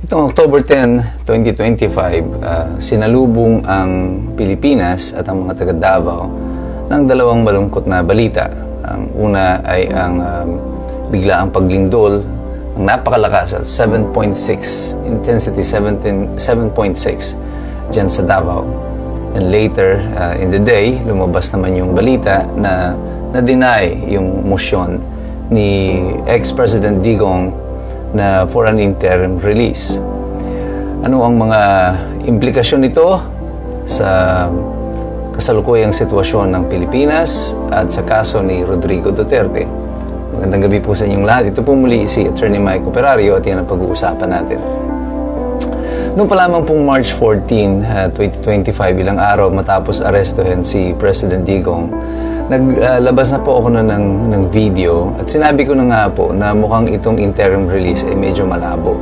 Itong October 10, 2025, sinalubong ang Pilipinas at ang mga taga Davao ng dalawang malungkot na balita. Ang una ay ang biglaang paglindol ng napakalakas at 7.6, intensity 7.6 dyan sa Davao. And later in the day, lumabas naman yung balita na na-deny yung motion ni ex-President Digong na for an interim release. Ano ang mga implikasyon nito sa kasalukuyang sitwasyon ng Pilipinas at sa kaso ni Rodrigo Duterte? Magandang gabi po sa inyong lahat. Ito po muli si Attorney Mike Operario at yan ang pag-uusapan natin. Noong pa lamang pong March 14, 2025, ilang araw matapos arestuhin si President Digong, naglabas na po ako ng video at sinabi ko na nga po na mukhang itong interim release ay medyo malabo.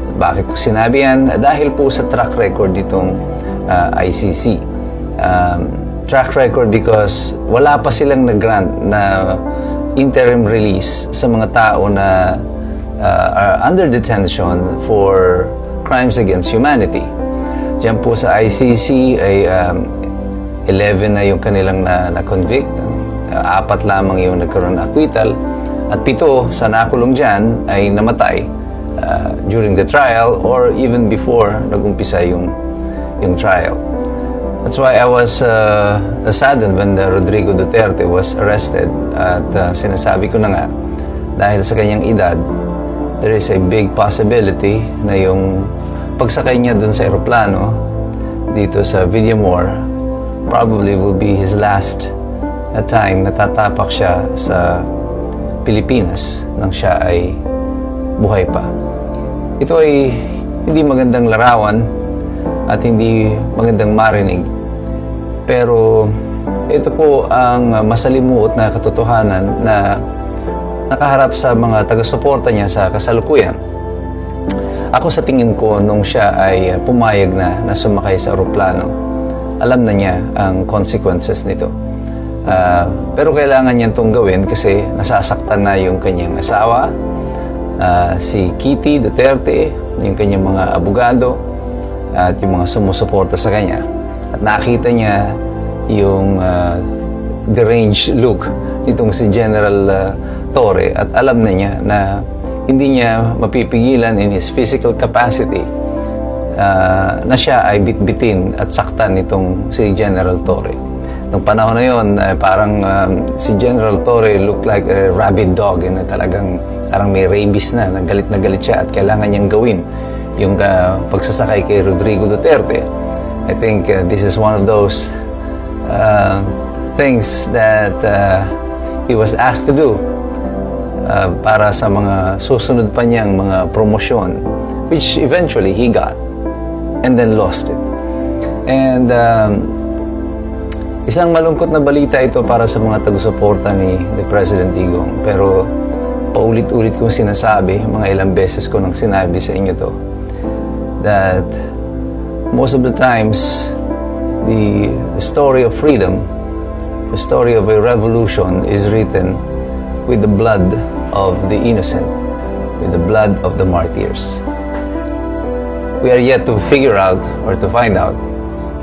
At bakit ko sinabi yan? Dahil po sa track record nitong ICC. Track record because wala pa silang nag-grant na interim release sa mga tao na are under detention for crimes against humanity. Diyan po sa ICC ay 11 na yung kanilang na-convict. 4 lamang yung nagkaroon ng acquittal. At 7 sa nakulong dyan ay namatay during the trial or even before nag-umpisa yung trial. That's why I was saddened when Rodrigo Duterte was arrested. At sinasabi ko na nga, dahil sa kanyang edad, there is a big possibility na yung pagsakay niya dun sa aeroplano dito sa Villamor probably will be his last time na tatapak siya sa Pilipinas nang siya ay buhay pa. Ito ay hindi magandang larawan at hindi magandang marinig. Pero ito po ang masalimuot na katotohanan na nakaharap sa mga taga-suporta niya sa kasalukuyan. Ako sa tingin ko nung siya ay pumayag na sumakay sa aeroplano, alam na niya ang consequences nito. Pero kailangan niyan itong gawin kasi nasasaktan na yung kanyang asawa, si Kitty Duterte, yung kanyang mga abogado, at yung mga sumusuporta sa kanya. At nakita niya yung deranged look nitong si General Torre at alam na niya na hindi niya mapipigilan in his physical capacity na siya ay bitbitin at saktan nitong si General Torre. Nung panahon na yon, parang si General Torre looked like a rabid dog na talagang parang may rabies na galit siya at kailangan niyang gawin yung pagsasakay kay Rodrigo Duterte. I think this is one of those things that he was asked to do para sa mga susunod pa niyang mga promosyon, which eventually he got and then lost it. And isang malungkot na balita ito para sa mga taga-suporta ni President Digong. Pero paulit-ulit kong sinasabi, mga ilang beses ko nang sinabi sa inyo to, that most of the times, the story of freedom, the story of a revolution is written with the blood of the innocent, with the blood of the martyrs. We are yet to figure out or to find out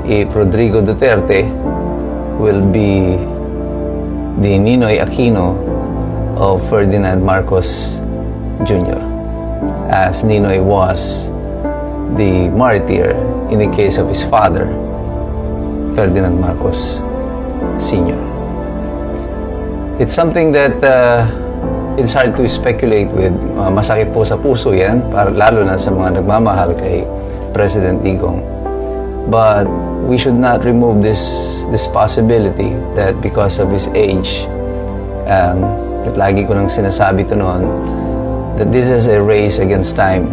if Rodrigo Duterte will be the Ninoy Aquino of Ferdinand Marcos Jr., as Ninoy was the martyr in the case of his father, Ferdinand Marcos Sr. It's something that it's hard to speculate with. Masakit po sa puso yan, lalo na sa mga nagmamahal kay President Digong. But we should not remove this possibility that because of his age, at lagi ko nang sinasabi ito noon, that this is a race against time,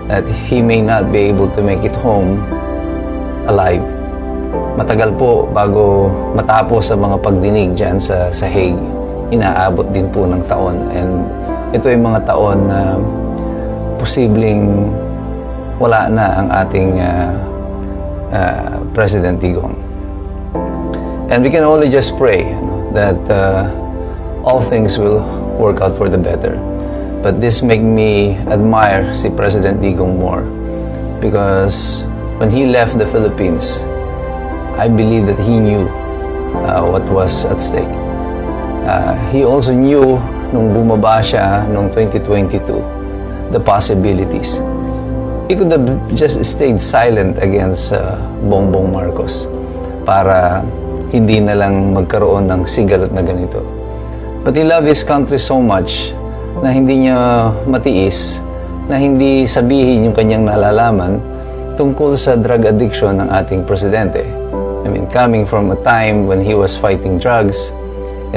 that he may not be able to make it home alive. Matagal po bago matapos ang mga pagdinig dyan sa Hague. Inaabot din po ng taon. And ito ay mga taon na posibleng wala na ang ating President Digong. And we can only just pray that all things will work out for the better. But this make me admire si President Digong more because when he left the Philippines, I believe that he knew what was at stake. He also knew nung bumaba siya nung 2022 the possibilities. He could have just stayed silent against Bongbong Marcos para hindi na lang magkaroon ng sigalot na ganito. But he loved his country so much na hindi niya matiis na hindi sabihin yung kanyang nalalaman tungkol sa drug addiction ng ating presidente. I mean, coming from a time when he was fighting drugs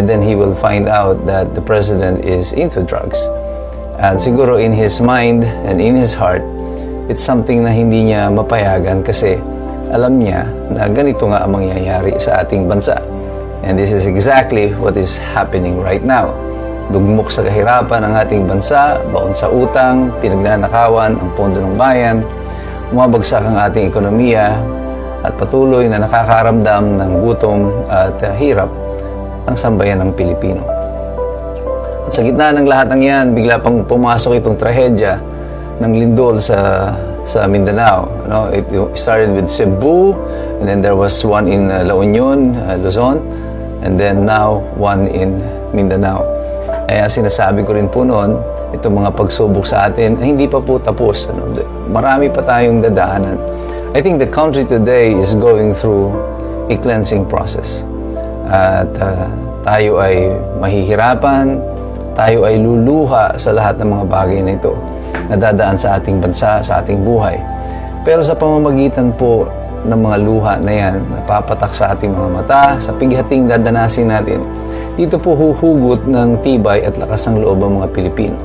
and then he will find out that the president is into drugs. At siguro in his mind and in his heart, it's something na hindi niya mapayagan kasi alam niya na ganito nga ang mangyayari sa ating bansa. And this is exactly what is happening right now. Dugmok sa kahirapan ng ating bansa, baon sa utang, pinagnanakawan ang pondo ng bayan, umabagsak ang ating ekonomiya, at patuloy na nakakaramdam ng gutom at hirap ang sambayan ng Pilipino. At sa gitna ng lahat ng yan, bigla pang pumasok itong trahedya ng lindol sa Mindanao. It started with Cebu, and then there was one in La Union, Luzon, and then now one in Mindanao. Kaya sinasabi ko rin po noon, itong mga pagsubok sa atin, hindi pa po tapos. Marami pa tayong dadaanan. I think the country today is going through a cleansing process. At tayo ay mahihirapan, tayo ay luluha sa lahat ng mga bagay na ito na dadaan sa ating bansa, sa ating buhay. Pero sa pamamagitan po ng mga luha na yan, napapatak sa ating mga mata, sa pighating dadanasin natin, dito po huhugot ng tibay at lakas ng loob ang mga Pilipino.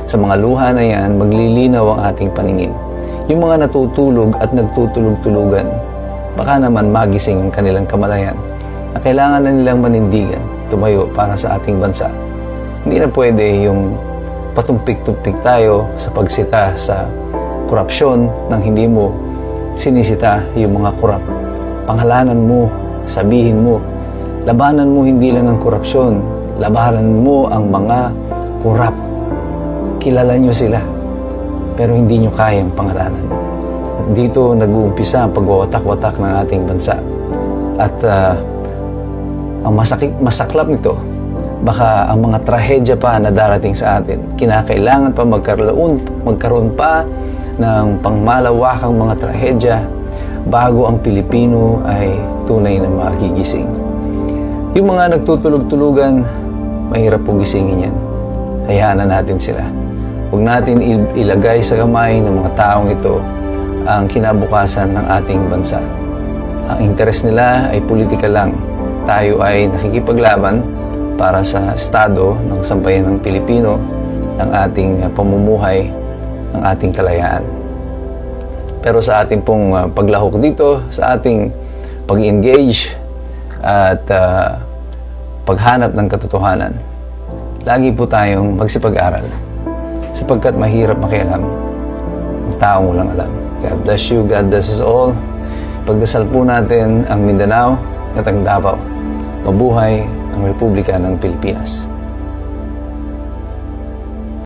Sa mga luha na yan, maglilinaw ang ating paningin. Yung mga natutulog at nagtutulog-tulugan, baka naman magising ang kanilang kamalayan na kailangan na nilang manindigan, tumayo para sa ating bansa. Hindi na pwede yung patumpik-tumpik tayo sa pagsita sa korupsyon nang hindi mo sinisita yung mga korap. Pangalanan mo, sabihin mo, labanan mo hindi lang ang korupsyon, labanan mo ang mga korap. Kilala nyo sila, pero hindi nyo kayang pangalanan. At dito nag-uumpisa ang pagwawatak-watak ng ating bansa. At ang masaklap nito, baka ang mga trahedya pa na darating sa atin, kinakailangan pa magkaroon pa ng pangmalawakang mga trahedya bago ang Pilipino ay tunay na magigising. Yung mga nagtutulog-tulugan, mahirap po gisingin yan. Hayaan na natin sila. Huwag natin ilagay sa kamay ng mga taong ito ang kinabukasan ng ating bansa. Ang interes nila ay politika lang. Tayo ay nakikipaglaban para sa estado ng sambayan ng Pilipino, ang ating pamumuhay, ang ating kalayaan. Pero sa ating pong paglahok dito, sa ating pag-engage at paghanap ng katotohanan, lagi po tayong magsipag-aral sapagkat mahirap makialam ang taong walang alam. God bless you, God bless us all. Pagdasal po natin ang Mindanao at ang Davao. Mabuhay ang Republika ng Pilipinas.